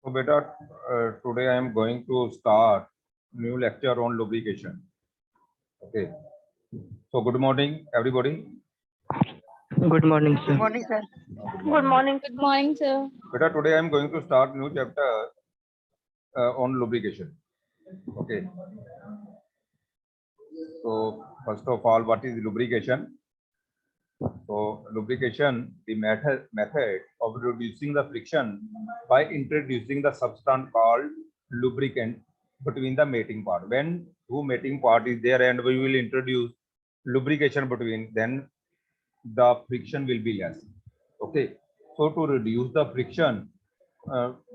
So, beta, today I am going to start new lecture on lubrication. Okay. So, good morning, everybody. Good morning, Good sir. morning, sir. Good Good morning. morning. Good morning, sir. Beta, today I am going to start new chapter on lubrication. Okay. So, first of all, what is lubrication? So, lubrication, the method of reducing the friction by introducing the substance called lubricant between the mating part. When two mating part is there and we will introduce lubrication between, then the friction will be less. Okay. So, to reduce the friction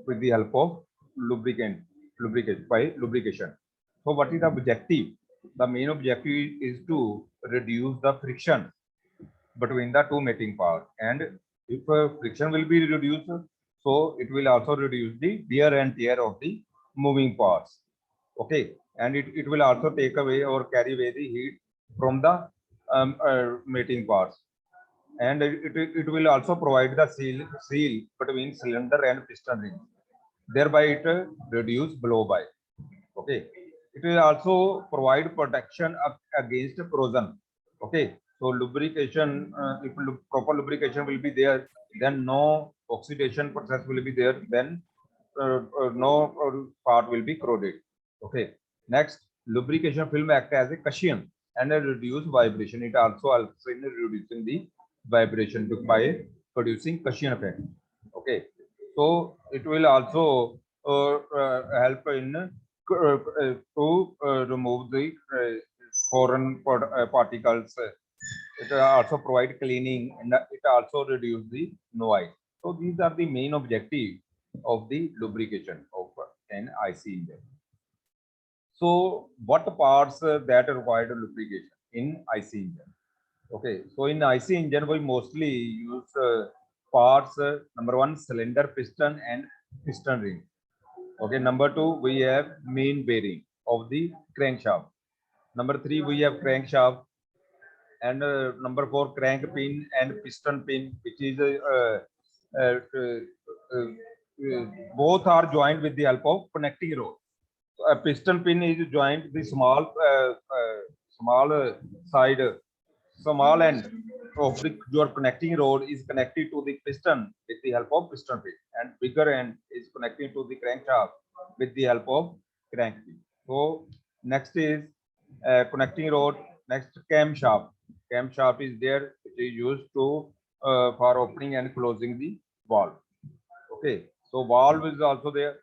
with the help of lubricate by lubrication. So, what is the objective? The main objective is to reduce the friction between the two mating parts, and if friction will be reduced, so it will also reduce the wear and tear of the moving parts. Okay, and it will also take away or carry away the heat from the mating parts, and it will also provide the seal between cylinder and piston ring, thereby it reduce blow by. Okay, it will also provide protection against corrosion. Okay, so lubrication, if proper lubrication will be there, then no oxidation process will be there, then no part will be corroded. Okay, next, lubrication film act as a cushion and a reduce vibration. It also helps in reducing the vibration by producing cushion effect. Okay, so it will also help in to remove the foreign particles. It also provide cleaning, and it also reduce the noise. So these are the main objective of the lubrication of an IC engine. So what parts that require lubrication in IC engine? Okay, so in IC engine we mostly use parts, number one, cylinder, piston and piston ring. Okay, number two, we have main bearing of the crankshaft. Number three, we have crankshaft, and number four, crank pin and piston pin, which is uh, uh, both are joined with the help of connecting rod. A piston pin is joined the small side, small end of the your connecting rod is connected to the piston with the help of piston pin, and bigger end is connected to the crankshaft with the help of crank pin. So next is connecting rod. Next, camshaft. Camshaft is there, which is used to for opening and closing the valve. Okay, so valve is also there,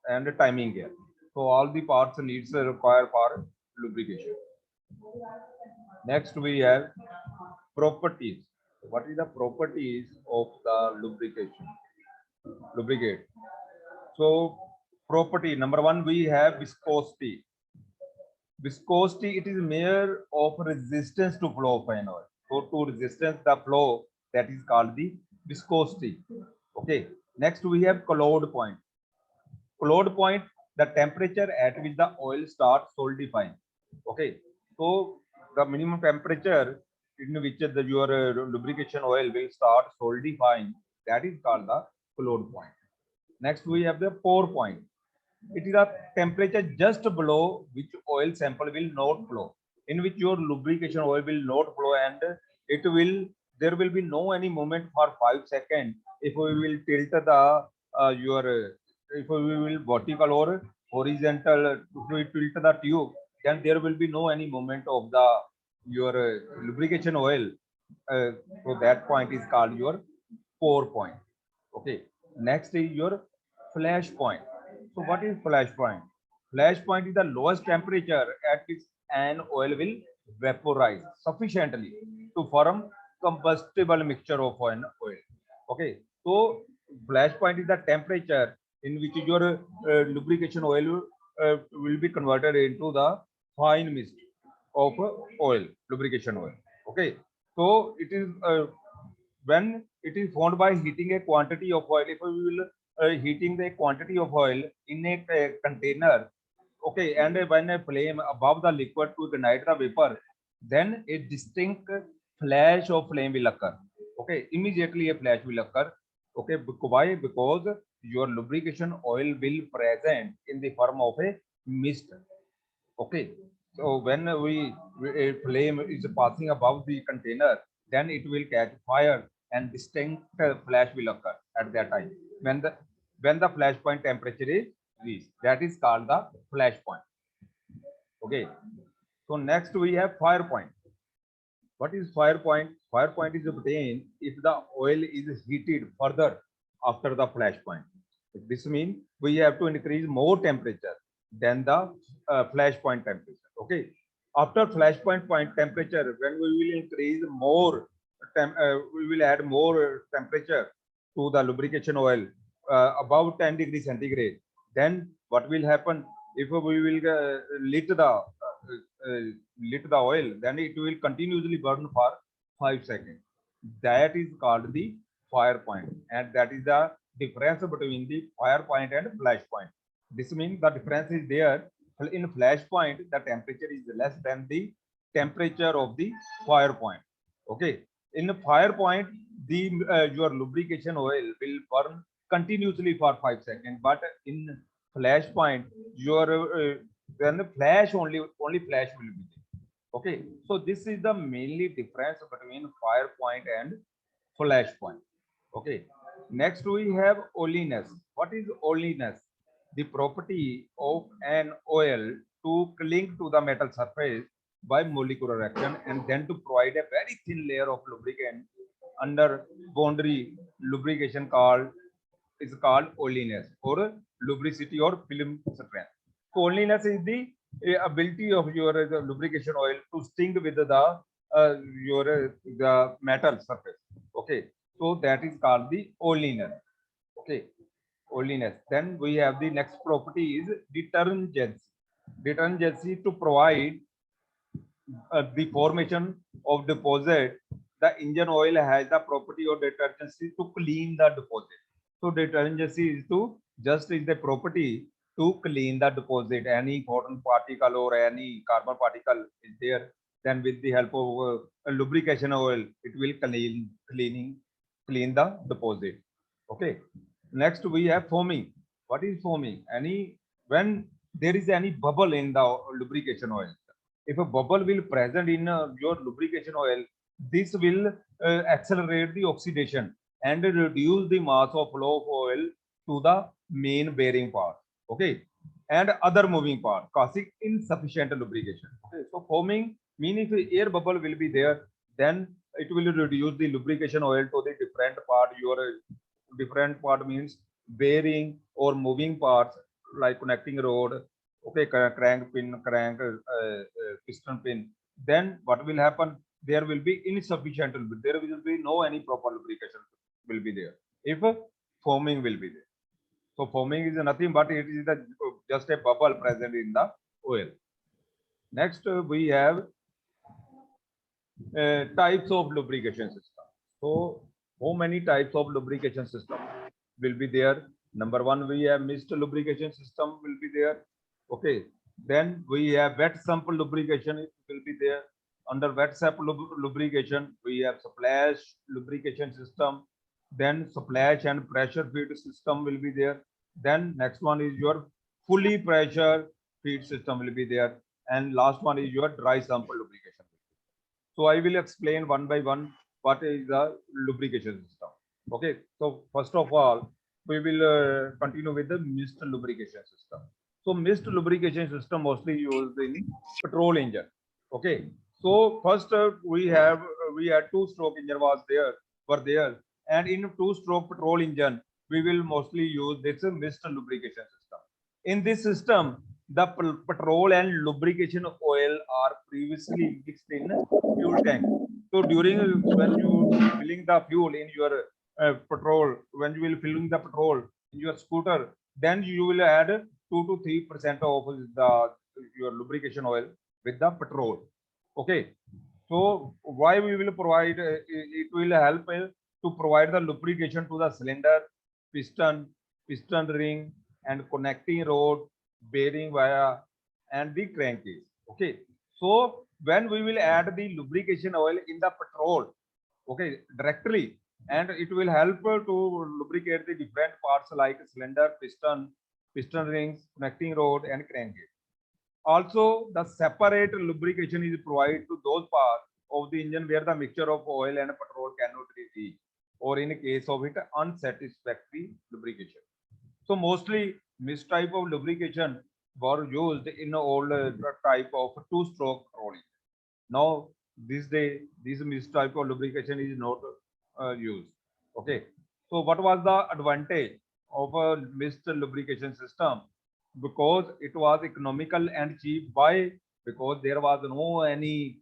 and timing gear. So all the parts needs require for lubrication. Next we have properties. What is the properties of the lubrication? Lubricate. So property number one, we have viscosity. Viscosity, it is mere of resistance to flow of an oil. So to resistance the flow, that is called the viscosity. Okay. Next we have colloid point. Colloid point, the temperature at which the oil starts solidifying. Okay, so the minimum temperature in which your lubrication oil will start solidifying, that is called the colloid point. Next we have the pour point. It is a temperature just below which oil sample will not flow, in which your lubrication oil will not flow, and it will, there will be no any movement for 5 seconds. If we will tilt the your if we will vertical or horizontal to tilt the tube, then there will be no any movement of the your lubrication oil. So that point is called your pour point. Okay, next is your flash point. So what is flash point? Flash point is the lowest temperature at which an oil will vaporize sufficiently to form combustible mixture of an oil. Okay, so flash point is the temperature in which your lubrication oil will be converted into the fine mist of oil, lubrication oil. Okay, so it is when it is formed by heating a quantity of oil. If we will heating the quantity of oil in a container, okay, and when a flame above the liquid to ignite the vapor, then a distinct flash of flame will occur. Okay, immediately a flash will occur. Okay, why? Because your lubrication oil will present in the form of a mist. Okay, so when a flame is passing above the container, then it will catch fire and distinct flash will occur at that time when the flash point temperature is reached. That is called the flash point. Okay, so next we have fire point. What is fire point? Fire point is obtained if the oil is heated further after the flash point. This means we have to increase more temperature than the flash point temperature. Okay. After flash point temperature, when we will increase more, we will add more temperature to the lubrication oil above 10 degrees centigrade. Then what will happen if we will lit the oil? Then it will continuously burn for 5 seconds. That is called the fire point, and that is the difference between the fire point and flash point. This means the difference is there. In flash point, the temperature is less than the temperature of the fire point. Okay. In fire point, the your lubrication oil will burn continuously for 5 seconds, but in flash point, your then the flash only flash will be there. Okay, so this is the mainly difference between fire point and flash point. Okay, next we have oiliness. What is oiliness? The property of an oil to cling to the metal surface by molecular action and then to provide a very thin layer of lubricant under boundary lubrication is called oiliness or lubricity or film strength. So oiliness is the ability of your the lubrication oil to sting with the metal surface. Okay, so that is called the oiliness. Okay, oiliness. Then we have the next property is detergency. Detergency to provide the formation of deposit. The engine oil has the property of detergency to clean the deposit. So detergency is to just is the property to clean the deposit. Any cotton particle or any carbon particle is there, then with the help of lubrication oil, it will clean the deposit. Okay. Next we have foaming. What is foaming? When there is any bubble in the lubrication oil, if a bubble will present in your lubrication oil, this will accelerate the oxidation and reduce the mass of flow of oil to the main bearing part. Okay, and other moving part causing insufficient lubrication. Okay, so foaming mean if air bubble will be there, then it will reduce the lubrication oil to the different part. Your different part means bearing or moving parts like connecting rod. Okay, crank pin, piston pin. Then what will happen? There will be insufficient. There will be no any proper lubrication will be there if foaming will be there. So foaming is nothing but it is just a bubble present in the oil. Next we have types of lubrication system. So how many types of lubrication system will be there? Number one, we have mist lubrication system will be there. Okay, then we have wet sump lubrication will be there. Under wet sump lubrication, we have splash lubrication system. Then splash and pressure feed system will be there. Then next one is your fully pressure feed system will be there. And last one is your dry sump lubrication. So I will explain one by one what is the lubrication system. Okay, so first of all, we will continue with the mist lubrication system. So mist lubrication system mostly used in petrol engine. Okay, so first we had two-stroke engine were there, and in two-stroke petrol engine we will mostly use this mist lubrication system. In this system, the petrol and lubrication oil are previously mixed in fuel tank. So during when you filling the fuel in your petrol, when you will filling the petrol in your scooter, then you will add 2 to 3% of your lubrication oil with the petrol. Okay. So why we will provide it will help to provide the lubrication to the cylinder, piston ring, and connecting rod, bearing wire, and the crankcase. Okay. So when we will add the lubrication oil in the petrol, okay, directly, and it will help to lubricate the different parts like cylinder, piston rings, connecting rod, and crankcase. Also, the separate lubrication is provided to those parts of the engine where the mixture of oil and petrol cannot reach, or in case of it, unsatisfactory lubrication. So mostly this type of lubrication were used in all type of two-stroke rolling. Now this day, this type of lubrication is not used. Okay. So what was the advantage of a mist lubrication system? Because it was economical and cheap. Why? Because there was no any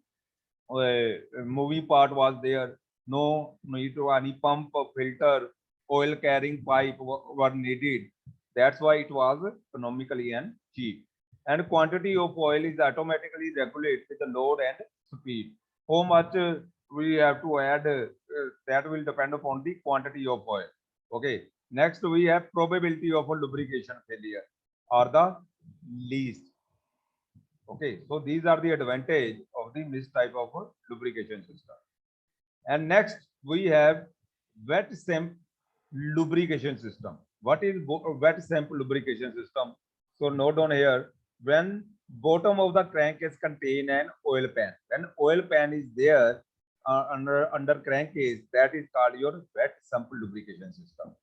moving part was there, no need to any pump, filter, oil carrying pipe were needed. That's why it was economically and cheap. And quantity of oil is automatically regulated with the load and speed. How much we have to add, that will depend upon the quantity of oil. Okay. Next, we have probability of a lubrication failure or the least. Okay, so these are the advantage of this type of a lubrication system. And next we have wet sump lubrication system. What is wet sump lubrication system? So note down here, when bottom of the crankcase contain an oil pan. When oil pan is there under crankcase, that is called your wet sump lubrication system.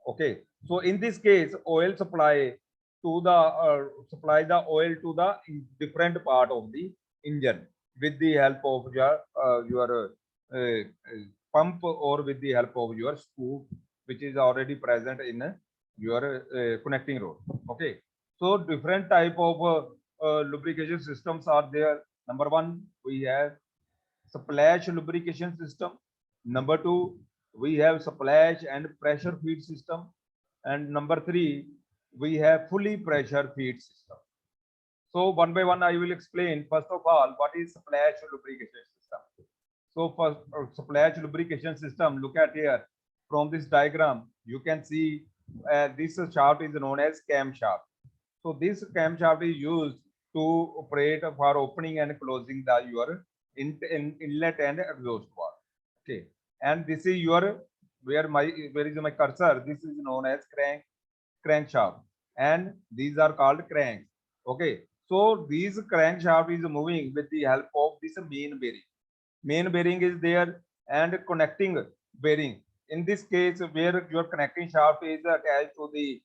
Okay, so in this case, oil supply to the supply the oil to the different part of the engine with the help of your pump or with the help of your scoop, which is already present in your connecting rod. Okay, so different type of lubrication systems are there. Number one, we have splash lubrication system. Number two, we have splash and pressure feed system. And number three, we have fully pressure feed system. So one by one, I will explain. First of all, what is splash lubrication system? So for splash lubrication system, look at here. From this diagram, you can see this shaft is known as camshaft. So this camshaft is used to operate for opening and closing the your inlet and exhaust valve. Okay, and this is your where is my cursor? This is known as crankshaft, and these are called cranks. Okay, so these crankshaft is moving with the help of this main bearing. Main bearing is there and connecting bearing. In this case, where your connecting shaft is attached to the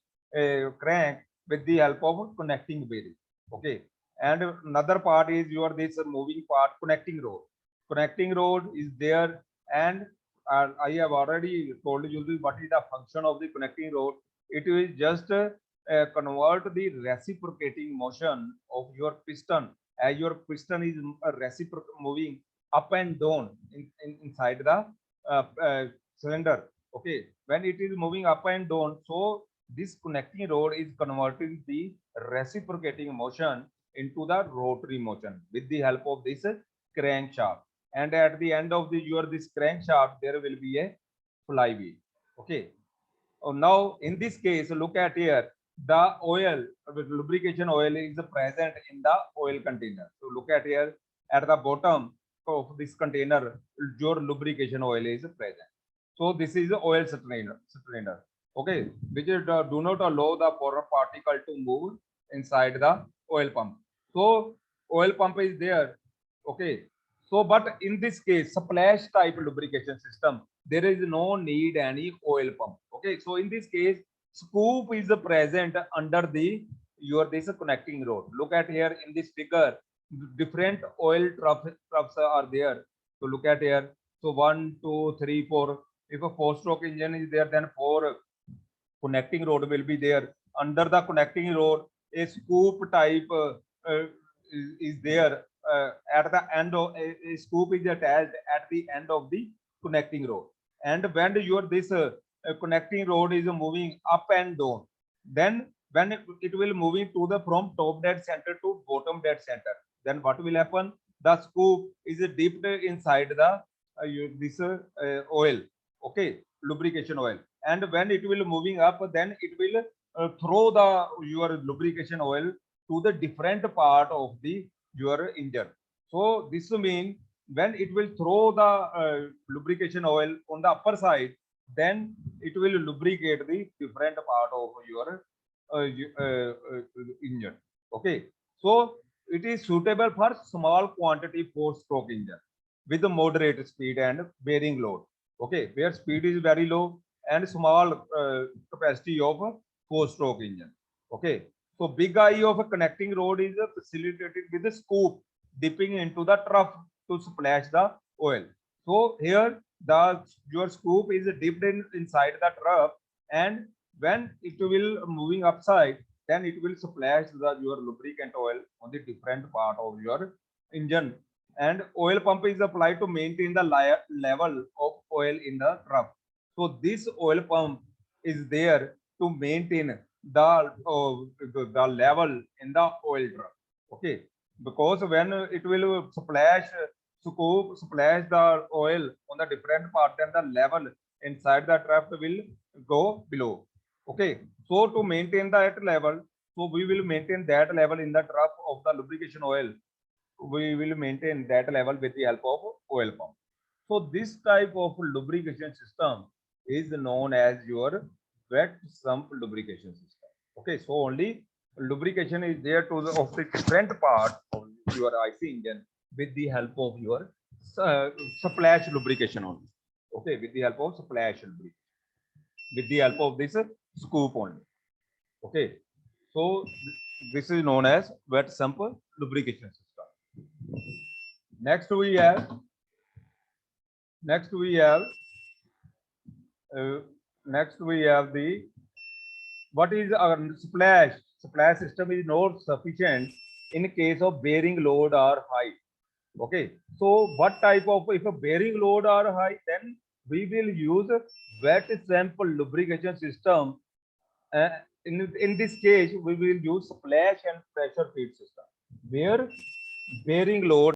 crank with the help of connecting bearing. Okay, and another part is your this moving part, connecting rod. Connecting rod is there, and I have already told you what is the function of the connecting rod. It will just convert the reciprocating motion of your piston, as your piston is moving up and down inside the cylinder. Okay, when it is moving up and down, so this connecting rod is converting the reciprocating motion into the rotary motion with the help of this crankshaft. And at the end of this crankshaft, there will be a flywheel. Okay. Oh, now in this case, look at here, the oil, lubrication oil is present in the oil container. So look at here, at the bottom of this container, your lubrication oil is present. So this is the oil strainer. Okay, which is, do not allow the foreign particle to move inside the oil pump. So oil pump is there. Okay, so but in this case, splash type lubrication system, there is no need any oil pump. Okay, so in this case, scoop is present under the this connecting rod. Look at here in this figure, different oil troughs are there. So look at here. So 1, 2, 3, 4. If a 4-stroke engine is there, then 4 connecting rod will be there. Under the connecting rod, a scoop type is there. At the end of a scoop is attached at the end of the connecting rod. And when this connecting rod is moving up and down, then when it will moving to the from top dead center to bottom dead center, then what will happen? The scoop is dipped inside the this oil. Okay, lubrication oil. And when it will moving up, then it will throw the your lubrication oil to the different part of the your engine. So this means when it will throw the lubrication oil on the upper side, then it will lubricate the different part of your engine. Okay, so it is suitable for small quantity four-stroke engine with a moderate speed and bearing load. Okay, where speed is very low and small capacity of a four-stroke engine. Okay, so big eye of a connecting rod is facilitated with a scoop dipping into the trough to splash the oil. So here your scoop is dipped inside the trough, and when it will moving upside, then it will splash your lubricant oil on the different part of your engine, and oil pump is applied to maintain the level of oil in the trough. So this oil pump is there to maintain the level in the oil trough. Okay, because when it will splash the oil on the different part, then the level inside the trough will go below. Okay, so to maintain that level, so we will maintain that level in the trough of the lubrication oil. We will maintain that level with the help of oil pump. So this type of lubrication system is known as your wet sump lubrication system. Okay, so only lubrication is there to the of the different part of your IC engine with the help of your splash lubrication only. Okay, with the help of splash lubrication, with the help of this scoop only. Okay, so this is known as wet sump lubrication system. Next we have uh, next we have the what is our splash system is not sufficient in case of bearing load or height. Okay, so what type of, if a bearing load are high, then we will use wet sample lubrication system. In this case, we will use splash and pressure feed system, where bearing load